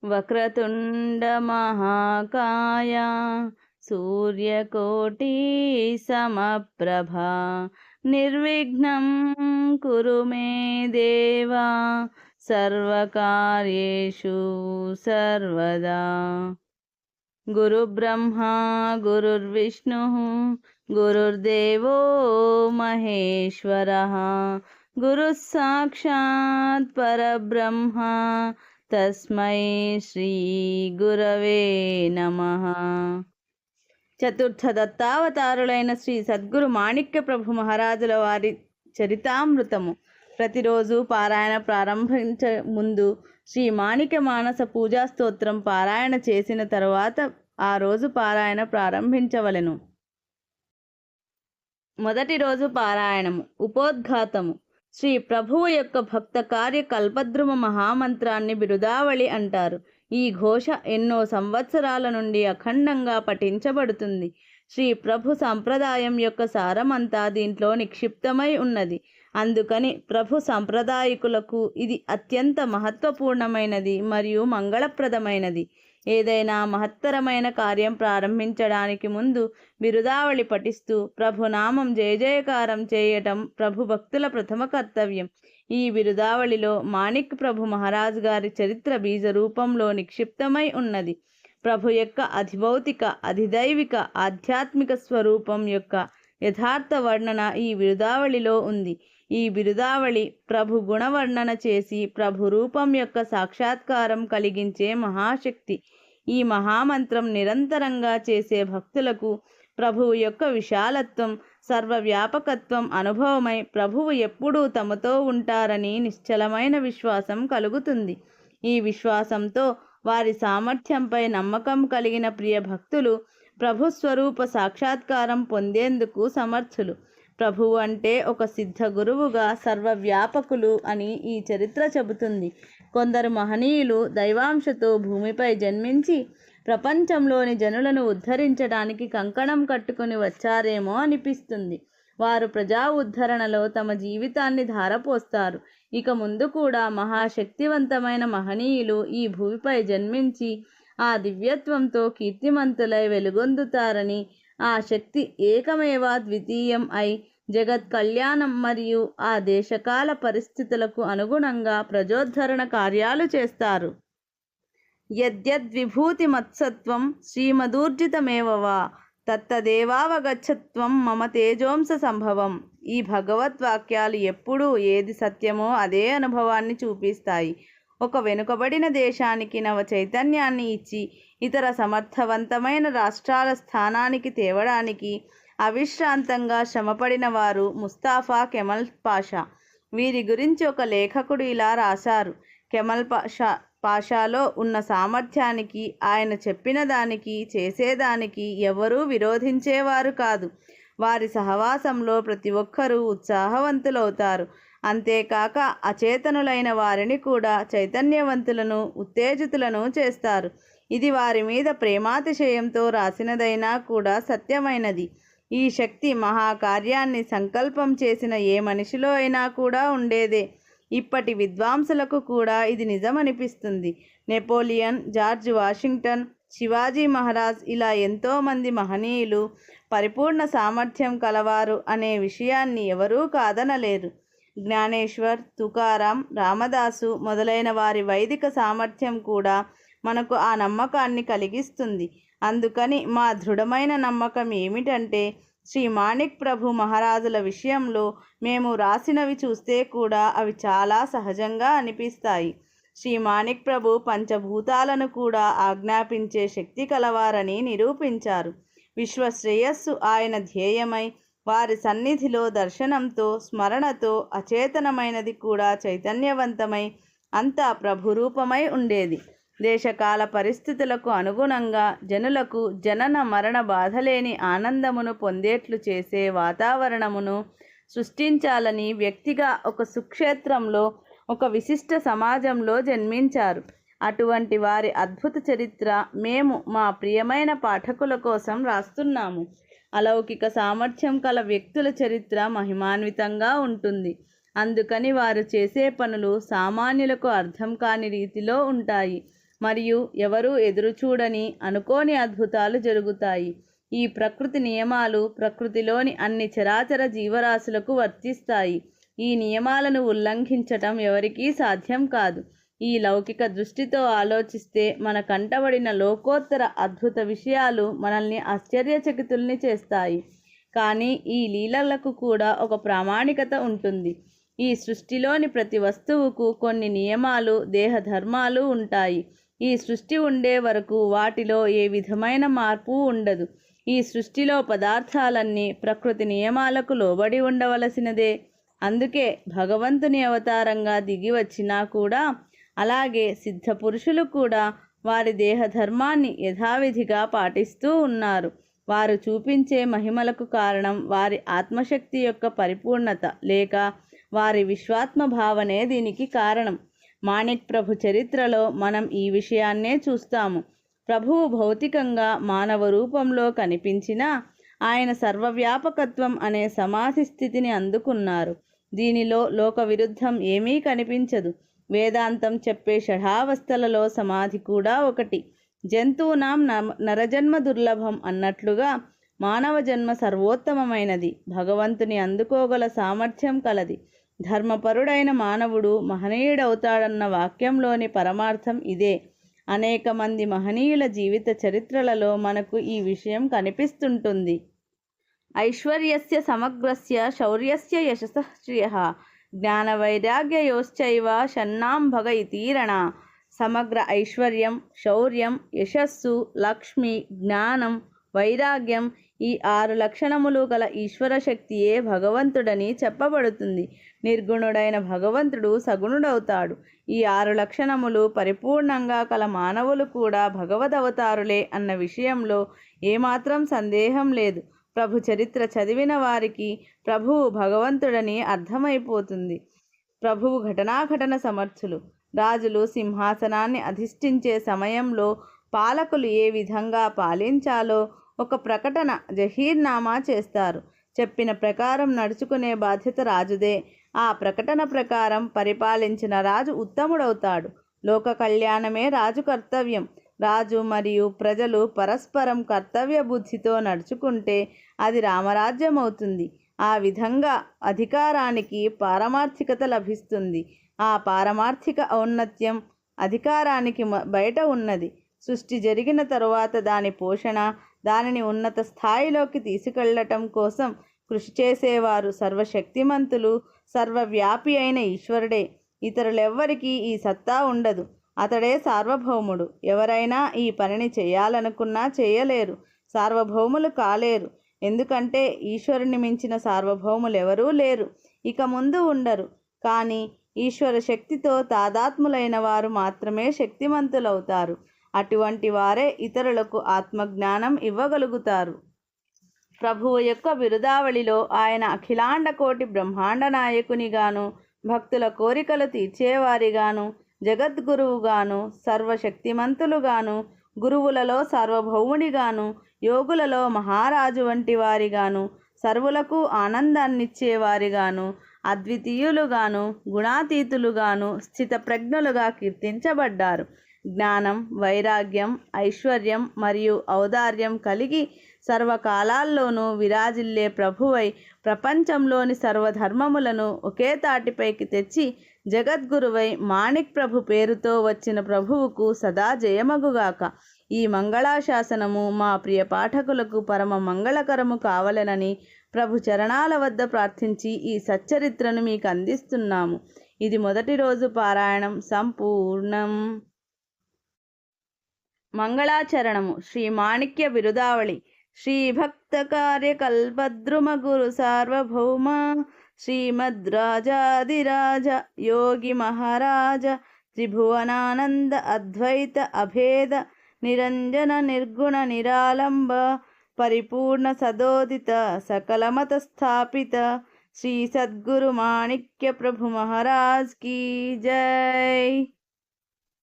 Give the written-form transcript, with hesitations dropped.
వక్రతుండ మహాకాయ సూర్యకోటి సమప్రభా నిర్విఘ్నం కురు మే దేవా సర్వకార్యేషు సర్వదా. గురుబ్రహ్మా గురుర్విష్ణుః గురుర్దేవో మహేశ్వరః గురుః సాక్షాత్ పరబ్రహ్మ తస్మై శ్రీ గురవే నమః. చతుర్థ దత్తావతారులైన శ్రీ సద్గురు మాణిక్య ప్రభు మహారాజుల వారి చరితామృతము ప్రతిరోజు పారాయణ ప్రారంభించే ముందు శ్రీ మాణిక్య మానస పూజా స్తోత్రం పారాయణ చేసిన తరువాత ఆ రోజు పారాయణ ప్రారంభించవలెను. మొదటి రోజు పారాయణము ఉపోద్ఘాతము. శ్రీ ప్రభువు యొక్క భక్త కార్య కల్పద్రుమ మహామంత్రాన్ని బిరుదావళి అంటారు. ఈ ఘోష ఎన్నో సంవత్సరాల నుండి అఖండంగా పఠించబడుతుంది. శ్రీ ప్రభు సంప్రదాయం యొక్క సారమంతా దీంట్లో నిక్షిప్తమై ఉన్నది. అందుకని ప్రభు సంప్రదాయకులకు ఇది అత్యంత మహత్వపూర్ణమైనది మరియు మంగళప్రదమైనది. ఏదైనా మహత్తరమైన కార్యం ప్రారంభించడానికి ముందు బిరుదావళి పఠిస్తూ ప్రభునామం జయజయకారం చేయటం ప్రభు భక్తుల ప్రథమ కర్తవ్యం. ఈ బిరుదావళిలో మాణిక్ ప్రభు మహారాజ్ గారి చరిత్ర బీజ రూపంలో నిక్షిప్తమై ఉన్నది. ప్రభు యొక్క అధిభౌతిక అధిదైవిక ఆధ్యాత్మిక స్వరూపం యొక్క యథార్థ వర్ణన ఈ బిరుదావళిలో ఉంది. ఈ బిరుదావళి ప్రభు గుణవర్ణన చేసి ప్రభు రూపం యొక్క సాక్షాత్కారం కలిగించే మహాశక్తి. ఈ మహామంత్రం నిరంతరంగా చేసే భక్తులకు ప్రభువు యొక్క విశాలత్వం సర్వవ్యాపకత్వం అనుభవమై ప్రభువు ఎప్పుడూ తమతో ఉంటారని నిశ్చలమైన విశ్వాసం కలుగుతుంది. ఈ విశ్వాసంతో వారి సామర్థ్యంపై నమ్మకం కలిగిన ప్రియ భక్తులు ప్రభు స్వరూప సాక్షాత్కారం పొందేందుకు సమర్థులు. ప్రభువు అంటే ఒక సిద్ధ గురువుగా సర్వవ్యాపకులు అని ఈ చరిత్ర చెబుతుంది. కొందరు మహనీయులు దైవాంశతో భూమిపై జన్మించి ప్రపంచంలోని జనులను ఉద్ధరించడానికి కంకణం కట్టుకుని వచ్చారేమో అనిపిస్తుంది. వారు ప్రజా ఉద్ధరణలో తమ జీవితాన్ని ధారపోస్తారు. ఇక ముందు కూడా మహాశక్తివంతమైన మహనీయులు ఈ భూమిపై జన్మించి ఆ దివ్యత్వంతో కీర్తిమంతులై వెలుగొందుతారని, ఆ శక్తి ఏకమేవా ద్వితీయం అయి జగత్ కళ్యాణం మరియు ఆ దేశకాల పరిస్థితులకు అనుగుణంగా ప్రజోద్ధరణ కార్యాలు చేస్తారు. యద్యద్విభూతి మత్సత్వం శ్రీమదూర్జితమేవవా తత్తదేవావగచ్చత్వం మమ తేజోంస సంభవం. ఈ భగవద్వాక్యాలు ఎప్పుడూ ఏది సత్యమో అదే అనుభవాన్ని చూపిస్తాయి. ఒక వెనుకబడిన దేశానికి నవ చైతన్యాన్ని ఇచ్చి ఇతర సమర్థవంతమైన రాష్ట్రాల స్థానానికి తేవడానికి అవిశ్రాంతంగా శ్రమపడిన వారు ముస్తాఫా కెమల్ పాషా. వీరి గురించి ఒక లేఖకుడు ఇలా రాశారు: కెమల్ పాషాలో ఉన్న సామర్థ్యానికి, ఆయన చెప్పిన దానికి, చేసేదానికి ఎవరూ విరోధించేవారు కాదు. వారి సహవాసంలో ప్రతి ఒక్కరూ ఉత్సాహవంతులవుతారు. అంతేకాక అచేతనులైన వారిని కూడా చైతన్యవంతులను ఉత్తేజితులను చేస్తారు. ఇది వారి మీద ప్రేమాతిశయంతో రాసినదైనా కూడా సత్యమైనది. ఈ శక్తి మహాకార్యాన్ని సంకల్పం చేసిన ఏ మనిషిలో అయినా కూడా ఉండేదే. ఇప్పటి విద్వాంసులకు కూడా ఇది నిజమనిపిస్తుంది. Napoleon, George Washington, Shivaji Maharaj ఇలా ఎంతోమంది మహనీయులు పరిపూర్ణ సామర్థ్యం కలవారు అనే విషయాన్ని ఎవరూ కాదనలేరు. జ్ఞానేశ్వర్, తుకారాం, రామదాసు మొదలైన వారి వైదిక సామర్థ్యం కూడా మనకు ఆ నమ్మకాన్ని కలిగిస్తుంది. అందుకని మా దృఢమైన నమ్మకం ఏమిటంటే, శ్రీ మాణిక్ ప్రభు మహారాజుల విషయంలో మేము రాసినవి చూస్తే కూడా అవి చాలా సహజంగా అనిపిస్తాయి. శ్రీ మాణిక్ ప్రభు పంచభూతాలను కూడా ఆజ్ఞాపించే శక్తి కలవారని నిరూపించారు. విశ్వశ్రేయస్సు ఆయన ధ్యేయమై వారి సన్నిధిలో దర్శనంతో స్మరణతో అచేతనమైనది కూడా చైతన్యవంతమై అంతా ప్రభురూపమై ఉండేది. దేశకాల పరిస్థితులకు అనుగుణంగా జనులకు జనన మరణ బాధలేని ఆనందమును పొందేట్లు చేసే వాతావరణమును సృష్టించాలని వ్యక్తిగా ఒక సుక్షేత్రంలో ఒక విశిష్ట సమాజంలో జన్మించారు. అటువంటి వారి అద్భుత చరిత్ర మేము మా ప్రియమైన పాఠకుల కోసం రాస్తున్నాము. అలౌకిక సామర్థ్యం కల వ్యక్తుల చరిత్ర మహిమాన్వితంగా ఉంటుంది. అందుకని వారు చేసే పనులు సామాన్యులకు అర్థం కాని రీతిలో ఉంటాయి. మరియు ఎవరూ ఎదురుచూడని అనుకోని అద్భుతాలు జరుగుతాయి. ఈ ప్రకృతి నియమాలు ప్రకృతిలోని అన్ని చరాచర జీవరాశులకు వర్తిస్తాయి. ఈ నియమాలను ఉల్లంఘించటం ఎవరికీ సాధ్యం కాదు. ఈ లౌకిక దృష్టితో ఆలోచిస్తే మన కంటబడిన లోకోత్తర అద్భుత విషయాలు మనల్ని ఆశ్చర్యచకితుల్ని చేస్తాయి. కానీ ఈ లీలలకు కూడా ఒక ప్రామాణికత ఉంటుంది. ఈ సృష్టిలోని ప్రతి వస్తువుకు కొన్ని నియమాలు, దేహధర్మాలు ఉంటాయి. ఈ సృష్టి ఉండే వరకు వాటిలో ఏ విధమైన మార్పు ఉండదు. ఈ సృష్టిలో పదార్థాలన్నీ ప్రకృతి నియమాలకు లోబడి ఉండవలసినదే. అందుకే భగవంతుని అవతారంగా దిగి వచ్చినా కూడా, అలాగే సిద్ధ పురుషులు కూడా వారి దేహధర్మాన్ని యథావిధిగా పాటిస్తూ ఉన్నారు. వారు చూపించే మహిమలకు కారణం వారి ఆత్మశక్తి యొక్క పరిపూర్ణత లేక వారి విశ్వాత్మ భావనే దీనికి కారణం. మాణిక్ ప్రభు చరిత్రలో మనం ఈ విషయాన్నే చూస్తాము. ప్రభువు భౌతికంగా మానవ రూపంలో కనిపించినా ఆయన సర్వవ్యాపకత్వం అనే సమాధి స్థితిని అందుకున్నారు. దీనిలో లోక విరుద్ధం ఏమీ కనిపించదు. వేదాంతం చెప్పే షడావస్థలలో సమాధి కూడా ఒకటి. జంతువునాం నరజన్మ దుర్లభం అన్నట్లుగా మానవ జన్మ సర్వోత్తమమైనది, భగవంతుని అందుకోగల సామర్థ్యం కలది. ధర్మపరుడైన మానవుడు మహనీయుడవుతాడన్న వాక్యంలోని పరమార్థం ఇదే. అనేక మంది మహనీయుల జీవిత చరిత్రలలో మనకు ఈ విషయం కనిపిస్తుంటుంది. ఐశ్వర్యస్య సమగ్రస్య శౌర్యస్య యశసః శ్రియః జ్ఞానవైరాగ్యయోశ్చైవ షణ్ణాం భగ ఇతీరణ. సమగ్ర ఐశ్వర్యం, శౌర్యం, యశస్సు, లక్ష్మి, జ్ఞానం, వైరాగ్యం ఈ 6 లక్షణములు గల ఈశ్వర శక్తియే భగవంతుడని చెప్పబడుతుంది. నిర్గుణుడైన భగవంతుడు సగుణుడవుతాడు. ఈ 6 లక్షణములు పరిపూర్ణంగా కల మానవులు కూడా భగవదవతారులే అన్న విషయంలో ఏమాత్రం సందేహం లేదు. ప్రభు చరిత్ర చదివిన వారికి ప్రభువు భగవంతుడని అర్థమైపోతుంది. ప్రభువు ఘటనాఘటన సమర్థులు. రాజులు సింహాసనాన్ని అధిష్ఠించే సమయంలో పాలకులు ఏ విధంగా పాలించాలో ఒక ప్రకటన జహీర్నామా చేస్తారు. చెప్పిన ప్రకారం నడుచుకునే బాధ్యత రాజుదే. ఆ ప్రకటన ప్రకారం పరిపాలించిన రాజు ఉత్తముడవుతాడు. లోక కళ్యాణమే రాజు కర్తవ్యం. రాజు మరియు ప్రజలు పరస్పరం కర్తవ్య బుద్ధితో నడుచుకుంటే అది రామరాజ్యం అవుతుంది. ఆ విధంగా అధికారానికి పారమార్థికత లభిస్తుంది. ఆ పారమార్థిక ఔన్నత్యం అధికారానికి బయట ఉన్నది. సృష్టి జరిగిన తరువాత దాని పోషణ, దానిని ఉన్నత స్థాయిలోకి తీసుకెళ్లటం కోసం కృషి చేసేవారు సర్వశక్తిమంతులు, సర్వవ్యాపి అయిన ఈశ్వరుడే. ఇతరులెవ్వరికీ ఈ సత్తా ఉండదు. అతడే సార్వభౌముడు. ఎవరైనా ఈ పనిని చేయాలనుకున్నా చేయలేరు, సార్వభౌములు కాలేరు. ఎందుకంటే ఈశ్వరుని మించిన సార్వభౌములు ఎవరూ లేరు, ఇక ముందు ఉండరు. కానీ ఈశ్వర శక్తితో తాదాత్ములైన వారు మాత్రమే శక్తిమంతులవుతారు. అటువంటి వారే ఇతరులకు ఆత్మజ్ఞానం ఇవ్వగలుగుతారు. ప్రభువు యొక్క బిరుదావళిలో ఆయన అఖిలాండ కోటి బ్రహ్మాండ నాయకునిగాను, భక్తుల కోరికలు తీర్చేవారిగాను, జగద్గురువుగాను, సర్వశక్తిమంతులుగాను, గురువులలో సార్వభౌముడిగాను, యోగులలో మహారాజు వంటి వారిగాను, సర్వులకు ఆనందాన్నిచ్చేవారిగాను, అద్వితీయులుగాను, గుణాతీతులుగాను, స్థితప్రజ్ఞులుగా కీర్తించబడ్డారు. జ్ఞానం, వైరాగ్యం, ఐశ్వర్యం మరియు ఔదార్యం కలిగి సర్వకాలాల్లోనూ విరాజిల్లే ప్రభువై ప్రపంచంలోని సర్వధర్మములను ఒకే తాటిపైకి తెచ్చి జగద్గురువై మాణిక్ ప్రభు పేరుతో వచ్చిన ప్రభువుకు సదా జయమగుగాక. ఈ మంగళాశాసనము మా ప్రియ పాఠకులకు పరమ మంగళకరము కావలెనని ప్రభు చరణాల వద్ద ప్రార్థించి ఈ సచ్చరిత్రను మీకు అందిస్తున్నాము. ఇది మొదటి రోజు పారాయణం సంపూర్ణం. మంగళాచరణము. శ్రీ మాణిక్య బిరుదావళి. శ్రీ భక్త కార్యకల్పద్రుమ గురు సార్వభౌమ శ్రీమద్రాజాదిరాజ యోగి మహారాజ త్రిభువనానంద అద్వైత అభేద నిరంజన నిర్గుణ నిరాలంబ పరిపూర్ణ సదోదిత సకలమత స్థాపిత శ్రీ సద్గురు మాణిక్య ప్రభు మహారాజ్ కీ జై.